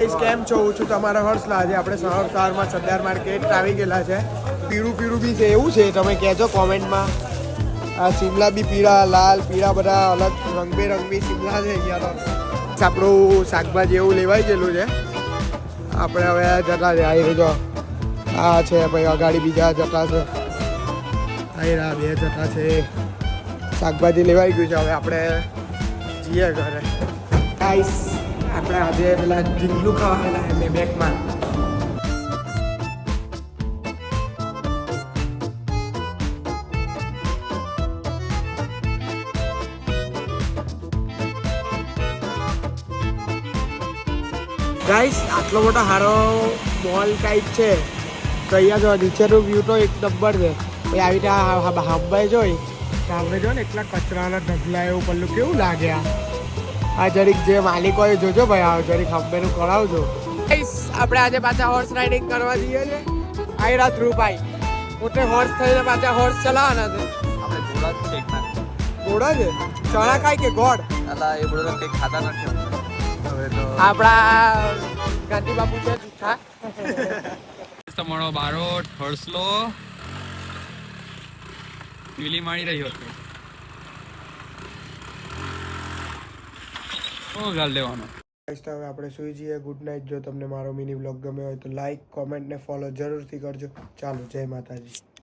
કેમ છો? હું છું તમારા હર્ષલા. આજે આપણે સવારમાં સરદાર માર્કેટ આવી ગયેલા છે. પીળું પીળું બી છે, એવું છે તમે કહેજો કોમેન્ટમાં. આ શિમલા બી પીળા, લાલ, પીળા બધા અલગ રંગબેરંગી શિમલા છે અહીંયા તો. આપણું શાકભાજી એવું લેવાઈ ગયેલું છે. આપણે હવે જતા છે. આવી જો આ છે ભાઈ, અગાડી બીજા જતા છે. આવી બે જતા છે. શાકભાજી લેવાઈ ગયું છે. હવે આપણે જઈએ ઘરે. ગાઈસ આપણે આજે પેલા ઢીંગલું ખાવાના એમ બેકમાં. ગાઈસ આટલો મોટો સારો મોલ ટાઈપ છે તો અહીંયા જો નીચેનું વ્યૂ તો એક નંબર છે. પછી આવી રીતે હાંભાઈ જોઈ સામે જો ને એટલા કચરાના ઢગલા એવું પેલું કેવું લાગે. આ જરીક જે માલિક હોય જોજો ભાઈ, આ જરીક હંબેનું કરાવજો. આપણે આજે પાછા હોર્સ રાઇડિંગ કરવા જઈએ છે. આયરા ધ્રુવભાઈ પોતે હોર્સ થઈને પાછા હોર્સ ચલાવવાના છે. આપણે ઘોડા જ છે એકના. ઘોડા છે? ચણા ખાય કે ગોળ? અલા એ બધું કંઈ ખાતા નથી હવે તો. આપણા ગાંધી બાપુ છે જૂઠા. તમારો બારોટ હળસલો પીલી માણી રહ્યો છે. ઓ ગાલ દેવાનો. હવે આપણે સુઈ જઈએ. Good night. જો તમને મારો મિની વ્લોગ ગમ્યો હોય તો લાઈક, કોમેન્ટ ને ફોલો જરૂરથી કરજો. ચાલો, જય માતાજી.